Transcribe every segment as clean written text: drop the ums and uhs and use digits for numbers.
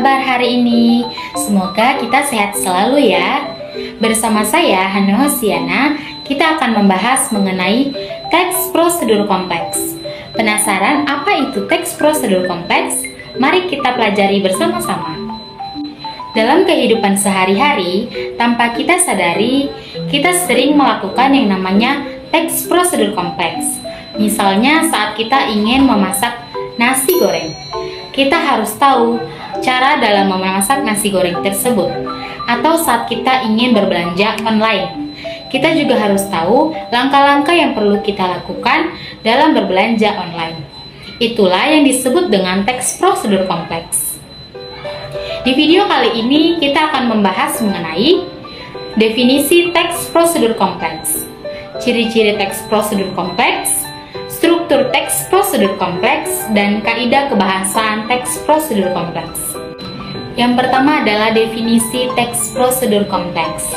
kabar hari ini? Semoga kita sehat selalu ya. Bersama saya, Hana Hosiana, kita akan membahas mengenai teks prosedur kompleks. Penasaran apa itu teks prosedur kompleks? Mari kita pelajari bersama-sama. Dalam kehidupan sehari-hari, tanpa kita sadari, kita sering melakukan yang namanya teks prosedur kompleks. Misalnya saat kita ingin memasak nasi goreng, kita harus tahu cara dalam memasak nasi goreng tersebut. Atau saat kita ingin berbelanja online, kita juga harus tahu langkah-langkah yang perlu kita lakukan dalam berbelanja online. Itulah yang disebut dengan teks prosedur kompleks. Di video kali ini kita akan membahas mengenai definisi teks prosedur kompleks, ciri-ciri teks prosedur kompleks, struktur teks prosedur kompleks, dan kaidah kebahasan teks prosedur kompleks. Yang pertama adalah definisi teks prosedur kompleks.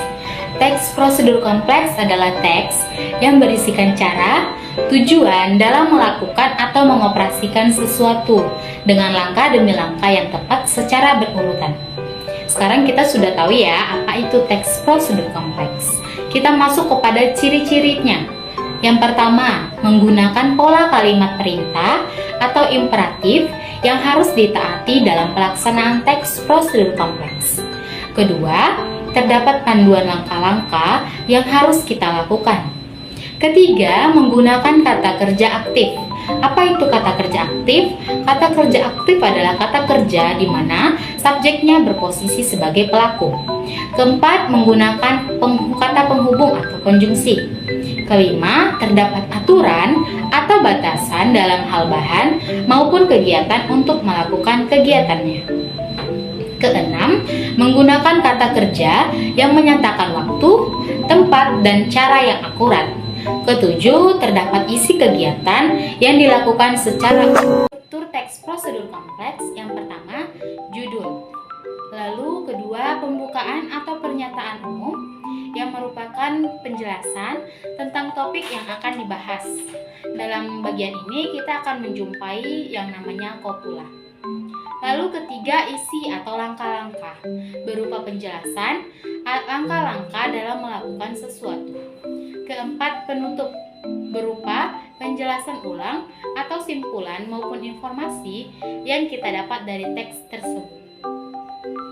Teks prosedur kompleks adalah teks yang berisikan cara, tujuan dalam melakukan atau mengoperasikan sesuatu dengan langkah demi langkah yang tepat secara berurutan. Sekarang kita sudah tahu ya apa itu teks prosedur kompleks. Kita masuk kepada ciri-cirinya. Yang pertama, menggunakan pola kalimat perintah atau imperatif yang harus ditaati dalam pelaksanaan teks prosedur kompleks. Kedua, terdapat panduan langkah-langkah yang harus kita lakukan. Ketiga, menggunakan kata kerja aktif. Apa itu kata kerja aktif? Kata kerja aktif adalah kata kerja di mana subjeknya berposisi sebagai pelaku. Keempat, menggunakan kata penghubung atau konjungsi. Kelima, terdapat aturan atau batasan dalam hal bahan maupun kegiatan untuk melakukan kegiatannya. Keenam, menggunakan kata kerja yang menyatakan waktu, tempat, dan cara yang akurat. Ketujuh, terdapat isi kegiatan yang dilakukan secara struktur teks prosedur kompleks. Yang pertama, judul. Lalu kedua, pembukaan atau pernyataan umum yang merupakan penjelasan tentang topik yang akan dibahas. Dalam bagian ini kita akan menjumpai yang namanya kopula. Lalu ketiga, isi atau langkah-langkah berupa penjelasan langkah-langkah dalam melakukan sesuatu. Keempat, penutup berupa penjelasan ulang atau simpulan maupun informasi yang kita dapat dari teks tersebut.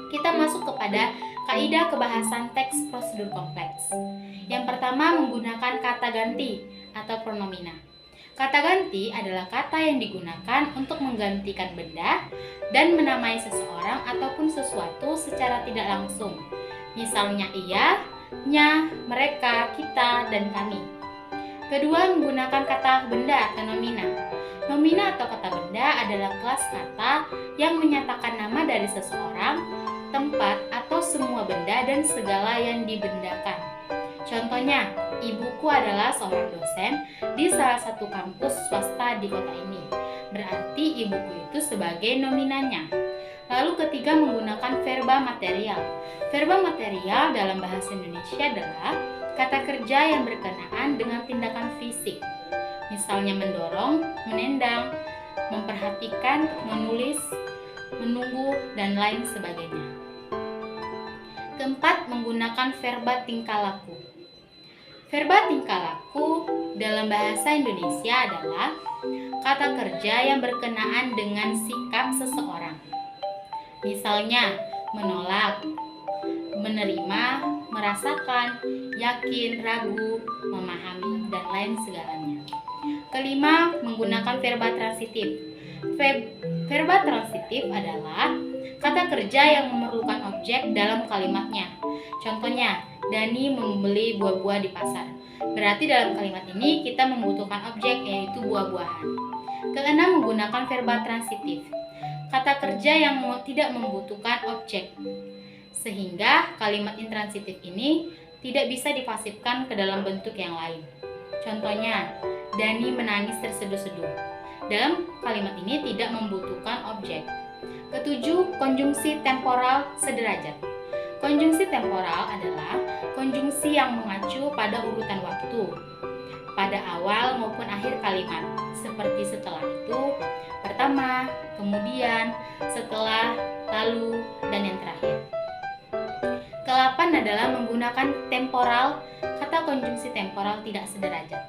Kita masuk kepada kaidah kebahasan teks prosedur kompleks. Yang pertama, menggunakan kata ganti atau pronomina. Kata ganti adalah kata yang digunakan untuk menggantikan benda dan menamai seseorang ataupun sesuatu secara tidak langsung. Misalnya ia, nya, mereka, kita, dan kami. Kedua, menggunakan kata benda atau nomina. Nomina atau kata benda adalah kelas kata yang menyatakan nama dari seseorang, tempat, atau semua benda dan segala yang dibendakan. Contohnya, ibuku adalah seorang dosen di salah satu kampus swasta di kota ini. Berarti ibuku itu sebagai nominanya. Lalu ketiga, menggunakan verba material. Verba material dalam bahasa Indonesia adalah kata kerja yang berkenaan dengan tindakan fisik. Misalnya mendorong, menendang, memperhatikan, menulis, menunggu, dan lain sebagainya. Keempat, menggunakan verba tingkah laku. Verba tingkah laku dalam bahasa Indonesia adalah kata kerja yang berkenaan dengan sikap seseorang. Misalnya, menolak, menerima, merasakan, yakin, ragu, memahami, dan lain segalanya. Kelima, menggunakan verba transitif. Verba transitif adalah kata kerja yang memerlukan objek dalam kalimatnya. Contohnya, Dani membeli buah-buah di pasar. Berarti dalam kalimat ini kita membutuhkan objek, yaitu buah-buahan. Keenam, menggunakan verba transitif. Kata kerja yang tidak membutuhkan objek. Sehingga kalimat intransitif ini tidak bisa dipasifkan ke dalam bentuk yang lain. Contohnya, Dani menangis terseduh-seduh. Dalam kalimat ini tidak membutuhkan objek. Ketujuh, konjungsi temporal sederajat. Konjungsi temporal adalah konjungsi yang mengacu pada urutan waktu, pada awal maupun akhir kalimat, seperti setelah itu, pertama, kemudian, setelah, lalu, dan yang terakhir. Ke-8 adalah menggunakan temporal, kata konjungsi temporal tidak sederajat.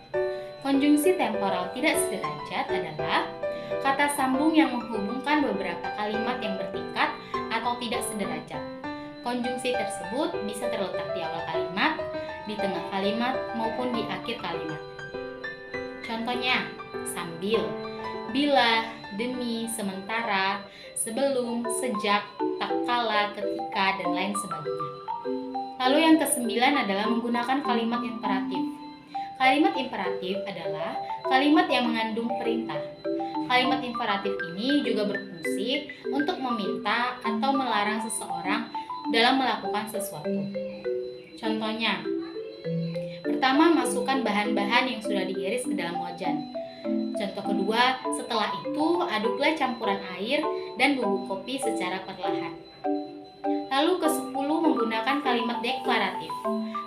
Konjungsi temporal tidak sederajat adalah kata sambung yang menghubungkan beberapa kalimat yang bertingkat atau tidak sederajat. Konjungsi tersebut bisa terletak di awal kalimat, di tengah kalimat, maupun di akhir kalimat. Contohnya, sambil, bila, demi, sementara, sebelum, sejak, tak kala, ketika, dan lain sebagainya. Lalu yang ke-9 adalah menggunakan kalimat imperatif. Kalimat imperatif adalah kalimat yang mengandung perintah. Kalimat imperatif ini juga berfungsi untuk meminta atau melarang seseorang dalam melakukan sesuatu. Contohnya, pertama, masukkan bahan-bahan yang sudah diiris ke dalam wajan. Contoh kedua, setelah itu aduklah campuran air dan bubuk kopi secara perlahan. Lalu ke-10, menggunakan kalimat deklaratif.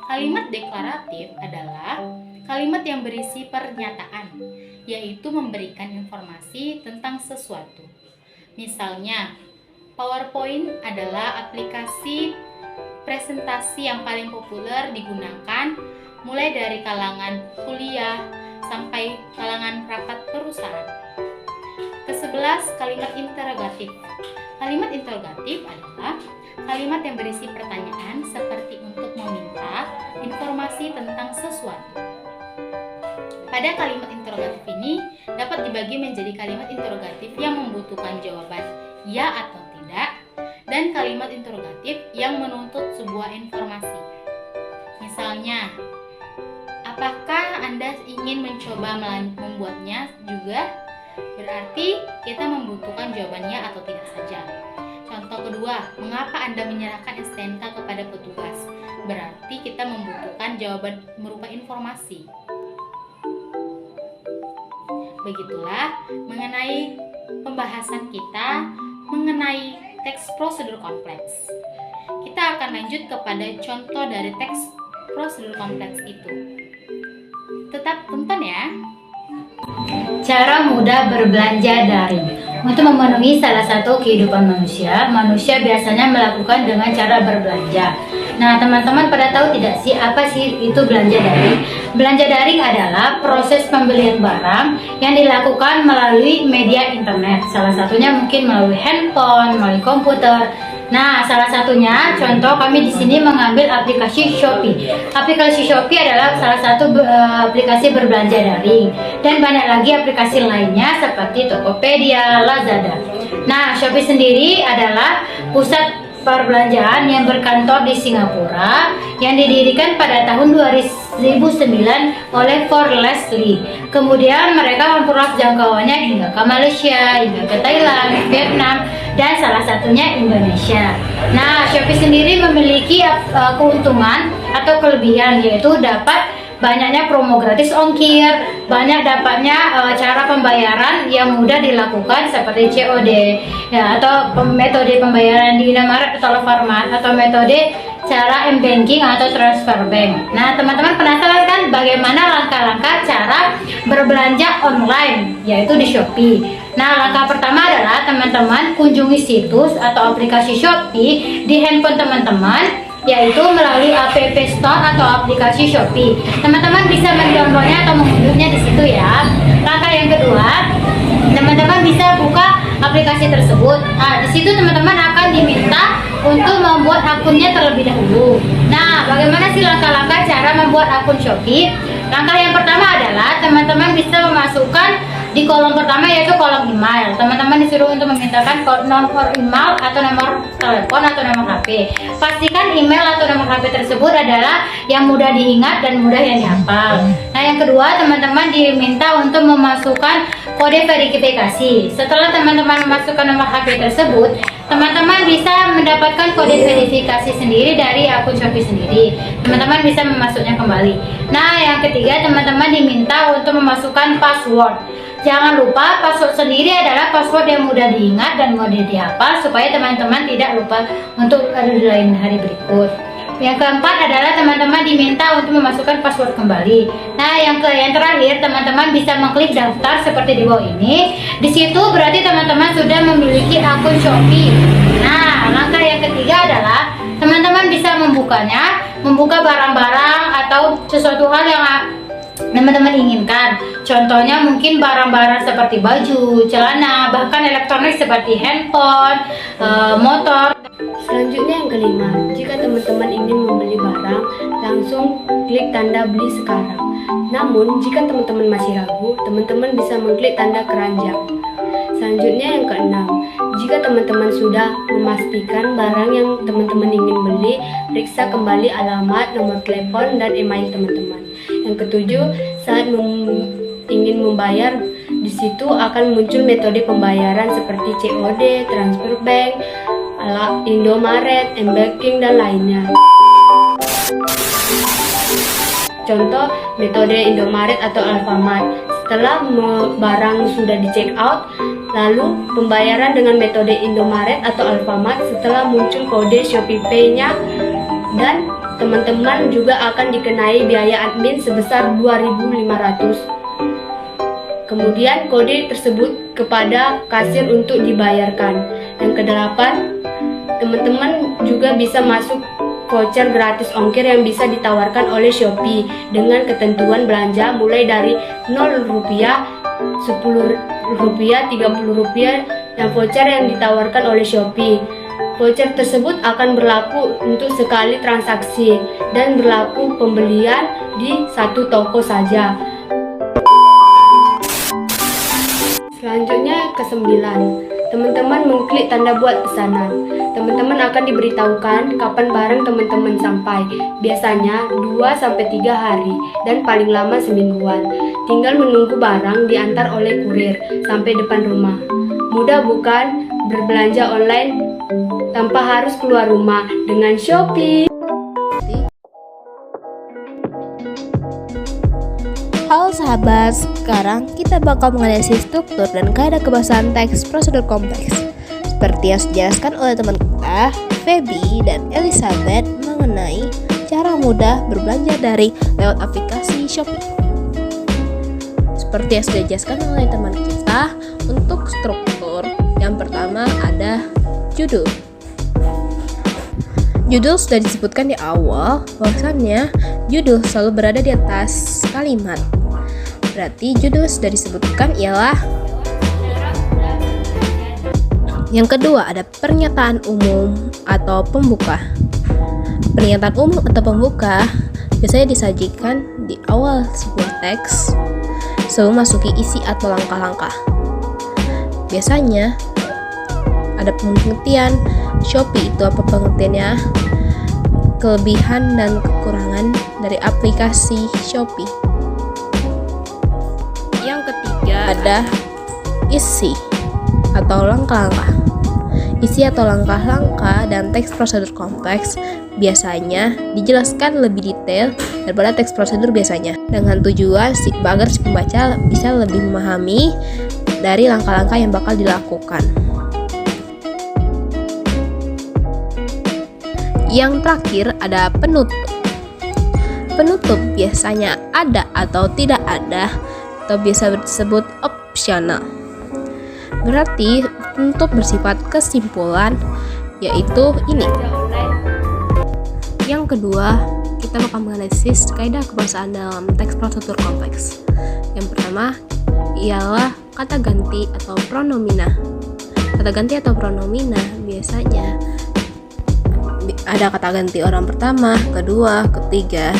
Kalimat deklaratif adalah kalimat yang berisi pernyataan, yaitu memberikan informasi tentang sesuatu. Misalnya, PowerPoint adalah aplikasi presentasi yang paling populer digunakan mulai dari kalangan kuliah sampai kalangan rapat perusahaan. Ke-11, kalimat interrogatif. Kalimat interrogatif adalah kalimat yang berisi pertanyaan seperti untuk meminta informasi tentang sesuatu. Pada kalimat interrogatif ini dapat dibagi menjadi kalimat interrogatif yang membutuhkan jawaban ya atau tidak, dan kalimat interrogatif yang menuntut sebuah informasi. Misalnya, apakah Anda ingin mencoba membuatnya juga? Berarti kita membutuhkan jawabannya atau tidak saja. Contoh kedua, mengapa Anda menyerahkan STNK kepada petugas? Berarti kita membutuhkan jawaban berupa informasi. Begitulah mengenai pembahasan kita mengenai teks prosedur kompleks. Kita akan lanjut kepada contoh dari teks prosedur kompleks itu. Tetap tonton ya. Cara mudah berbelanja daring. Untuk memenuhi salah satu kehidupan manusia biasanya melakukan dengan cara berbelanja. Nah, teman-teman pada tahu tidak sih apa sih itu belanja daring? Belanja daring adalah proses pembelian barang yang dilakukan melalui media internet. Salah satunya mungkin melalui handphone, melalui komputer. Nah, salah satunya contoh kami di sini mengambil aplikasi Shopee. Aplikasi Shopee adalah salah satu aplikasi berbelanja daring, dan banyak lagi aplikasi lainnya seperti Tokopedia, Lazada. Nah, Shopee sendiri adalah pusat perbelanjaan yang berkantor di Singapura yang didirikan pada tahun 2009 oleh Ford Leslie. Kemudian mereka memperluas jangkauannya hingga ke Malaysia, hingga ke Thailand, Vietnam, dan salah satunya Indonesia. Nah, Shopee sendiri memiliki keuntungan atau kelebihan, yaitu dapat banyaknya promo gratis ongkir, banyak dapatnya cara pembayaran yang mudah dilakukan seperti COD ya, atau metode pembayaran di Indomaret atau Alfamart, atau metode cara m-banking atau transfer bank. Nah, teman-teman penasaran kan bagaimana langkah-langkah cara berbelanja online, yaitu di Shopee. Nah, langkah pertama adalah teman-teman kunjungi situs atau aplikasi Shopee di handphone teman-teman, yaitu melalui App Store atau aplikasi Shopee. Teman-teman bisa mendownloadnya atau mengunduhnya di situ ya. Langkah yang kedua, teman-teman bisa buka aplikasi tersebut. Nah, di situ teman-teman akan diminta untuk membuat akunnya terlebih dahulu. Nah, bagaimana sih langkah-langkah cara membuat akun Shopee? Langkah yang pertama adalah teman-teman bisa memasukkan di kolom pertama, yaitu kolom email. Teman-teman disuruh untuk memintakan nomor email atau nomor telepon atau nomor HP. Pastikan email atau nomor HP tersebut adalah yang mudah diingat dan mudah yang dihafal. Nah, yang kedua, teman-teman diminta untuk memasukkan kode verifikasi. Setelah teman-teman memasukkan nomor HP tersebut, teman-teman bisa mendapatkan kode verifikasi sendiri dari akun Shopee sendiri. Teman-teman bisa memasuknya kembali. Nah, yang ketiga, teman-teman diminta untuk memasukkan password. Jangan lupa password sendiri adalah password yang mudah diingat dan mudah dihafal supaya teman-teman tidak lupa untuk di lain hari berikut. Yang keempat adalah teman-teman diminta untuk memasukkan password kembali. Nah, yang terakhir teman-teman bisa mengklik daftar seperti di bawah ini. Di situ berarti teman-teman sudah memiliki akun Shopee. Nah, langkah yang ketiga adalah teman-teman bisa membuka barang-barang atau sesuatu hal yang teman-teman inginkan. Contohnya mungkin barang-barang seperti baju, celana, bahkan elektronik seperti handphone, motor. Selanjutnya yang kelima, jika teman-teman ingin membeli barang, langsung klik tanda beli sekarang. Namun, jika teman-teman masih ragu, teman-teman bisa mengklik tanda keranjang. Selanjutnya yang keenam, jika teman-teman sudah memastikan barang yang teman-teman ingin beli, periksa kembali alamat, nomor telepon, dan email teman-teman. Yang ketujuh, saat ingin membayar, di situ akan muncul metode pembayaran seperti COD, transfer bank, Indomaret, M-Banking, dan lainnya. Contoh metode Indomaret atau Alfamart. Setelah barang sudah di check out, lalu pembayaran dengan metode Indomaret atau Alfamart setelah muncul kode Shopee Pay-nya, dan teman-teman juga akan dikenai biaya admin sebesar 2.500. Kemudian kode tersebut kepada kasir untuk dibayarkan. Yang kedelapan, teman-teman juga bisa masuk voucher gratis ongkir yang bisa ditawarkan oleh Shopee dengan ketentuan belanja mulai dari Rp0, Rp10, Rp30 yang voucher yang ditawarkan oleh Shopee. Voucher tersebut akan berlaku untuk sekali transaksi dan berlaku pembelian di satu toko saja. Selanjutnya ke-9, teman-teman mengklik tanda buat pesanan. Teman-teman akan diberitahukan kapan barang teman-teman sampai. Biasanya 2-3 hari dan paling lama semingguan. Tinggal menunggu barang diantar oleh kurir sampai depan rumah. Mudah bukan berbelanja online tanpa harus keluar rumah dengan Shopee? Halo sahabat, sekarang kita bakal menganalisis struktur dan kaidah kebahasan teks prosedur kompleks seperti yang dijelaskan oleh teman kita, Feby dan Elizabeth, mengenai cara mudah berbelanja daring lewat aplikasi Shopee. Seperti yang sudah dijelaskan oleh teman kita, untuk struktur yang pertama ada judul. Judul sudah disebutkan di awal, bahwasannya judul selalu berada di atas kalimat. Berarti judul sudah disebutkan ialah. Yang kedua ada pernyataan umum atau pembuka. Pernyataan umum atau pembuka biasanya disajikan di awal sebuah teks sebelum masuki isi atau langkah-langkah. Biasanya ada pengertian Shopee, itu apa pengertiannya, kelebihan dan kekurangan dari aplikasi Shopee. Yang ketiga ada isi atau langkah-langkah. Isi atau langkah-langkah dan teks prosedur kompleks biasanya dijelaskan lebih detail daripada teks prosedur biasanya, dengan tujuan agar si pembaca bisa lebih memahami dari langkah-langkah yang bakal dilakukan. Yang terakhir ada penutup. Penutup biasanya ada atau tidak ada, atau biasa disebut opsional. Berarti penutup bersifat kesimpulan, yaitu ini. Yang kedua, kita bakal menganalisis kaidah kebahasaan dalam teks prosedur kompleks. Yang pertama ialah kata ganti atau pronomina. Kata ganti atau pronomina biasanya ada kata ganti orang pertama, kedua, ketiga,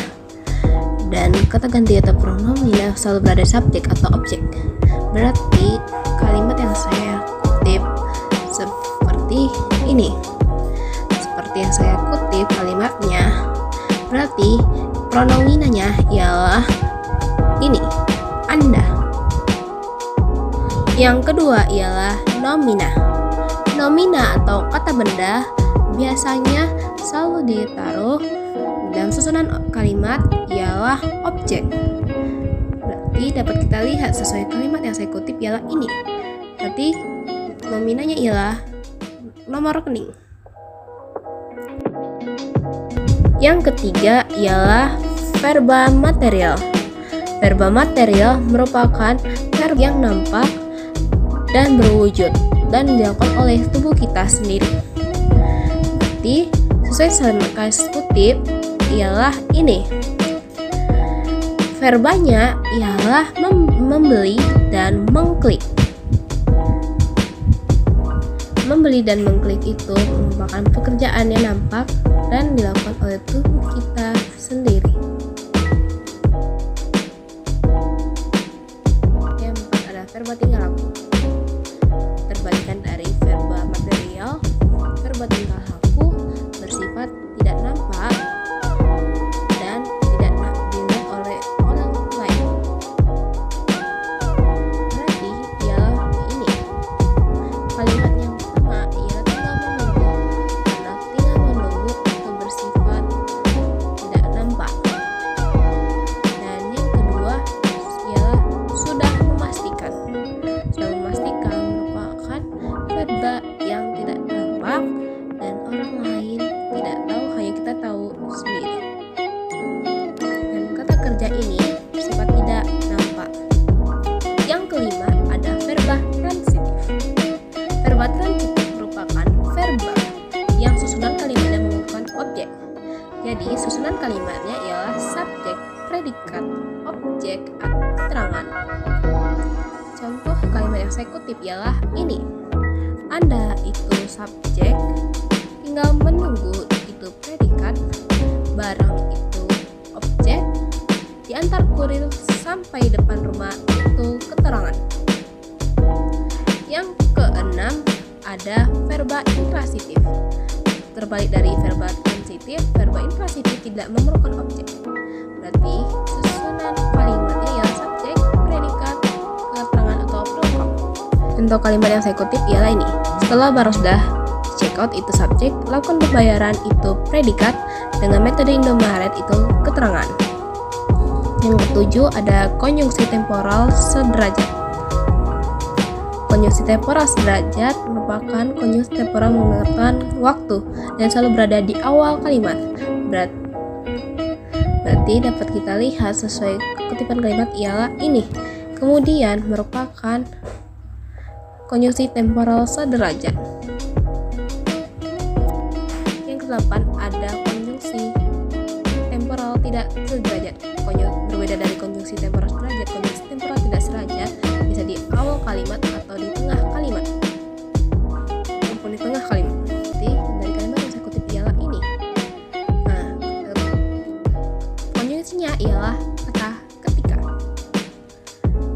dan kata ganti atau pronomina selalu berada subjek atau objek. Berarti kalimat yang saya kutip seperti ini. Seperti yang saya kutip kalimatnya, berarti pronominanya ialah ini, Anda. Yang kedua ialah nomina. Nomina atau kata benda biasanya selalu ditaruh dalam susunan kalimat ialah objek. Berarti dapat kita lihat sesuai kalimat yang saya kutip ialah ini. Berarti nominanya ialah nomor rekening. Yang ketiga ialah verba material. Verba material merupakan verb yang nampak dan berwujud dan dilakukan oleh tubuh kita sendiri. Jadi, sesuai sama garis kutip ialah ini. Verbanya ialah membeli dan mengklik. Membeli dan mengklik itu merupakan pekerjaan yang nampak dan dilakukan oleh tubuh kita sendiri. Yang keempat ada verba tingkah laku. Terbalikan dari verba material, verba tingkah laku bersifat tidak nampak dan tidak dilihat oleh orang lain. Berarti ialah ini. Kalimat yang pertama ialah tinggal menunggu, karena tinggal menunggu itu bersifat tidak nampak. Dan yang kedua ialah sudah memastikan. Sudah memastikan merupakan verba yang tidak nampak dan orang lain tidak tahu, hanya kita tahu sendiri. Dan kata kerja ini bersifat tidak nampak. Yang kelima ada verba transitif. Verba transitif merupakan verba yang susunan kalimatnya menggunakan objek. Jadi susunan kalimatnya ialah subjek, predikat, objek, atau keterangan. Contoh kalimat yang saya kutip ialah ini. Anda itu subjek, tinggal menunggu itu predikat, barang itu objek, diantar kurir sampai depan rumah itu keterangan. Yang keenam ada verba intransitif. Terbalik dari verba transitif, verba intransitif tidak memerlukan objek. Berarti susunan kalimatnya ialah subjek, predikat, keterangan atau pelengkap. Contoh kalimat yang saya kutip ialah ini. Setelah barang sudah check out itu subjek, lakukan pembayaran itu predikat, dengan metode Indomaret itu keterangan. Yang ketujuh ada konjungsi temporal sederajat. Konjungsi temporal sederajat merupakan konjungsi temporal menggunakan waktu dan selalu berada di awal kalimat. Berarti dapat kita lihat sesuai kutipan kalimat ialah ini. Kemudian merupakan konjungsi temporal sederajat. Yang kedelapan ada konjungsi temporal tidak sederajat. Berbeda dari konjungsi temporal sederajat, konjungsi temporal tidak sederajat bisa di awal kalimat atau di tengah kalimat. Maupun di tengah kalimat. Jadi dari kalimat yang saya kutip ialah ini. Nah, konjungsinya ialah kata ketika.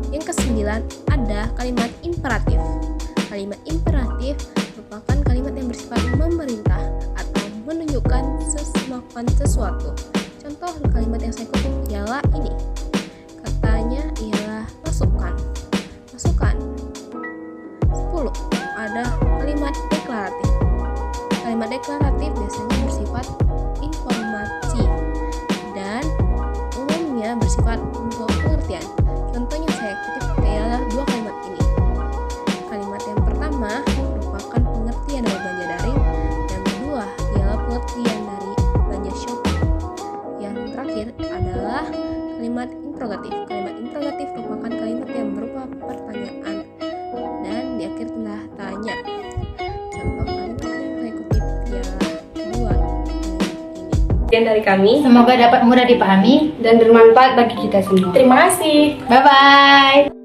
Yang kesembilan ada kalimat imperatif. Kalimat imperatif merupakan kalimat yang bersifat memerintah atau menunjukkan melakukan sesuatu. Contoh kalimat yang saya kutip ialah ini. Katanya ialah masukkan. Masukkan. 10. Ada kalimat deklaratif. Kalimat deklaratif biasanya bersifat informasi dan umumnya bersifat untuk pengertian. Contohnya saya kutip ialah dua kalimat ini. Kalimat yang pertama merupakan pengertian dari belanja daring, yang kedua ialah pengertian dari belanja shopping. Yang terakhir adalah kalimat interrogatif. Kalimat interrogatif merupakan kalimat yang berupa pertanyaan dan di akhir tanda tanya. Contoh kalimat yang saya kutip ialah dua ini. Sekian dari kami Semoga dapat mudah dipahami. dan bermanfaat bagi kita semua. Terima kasih. Bye bye.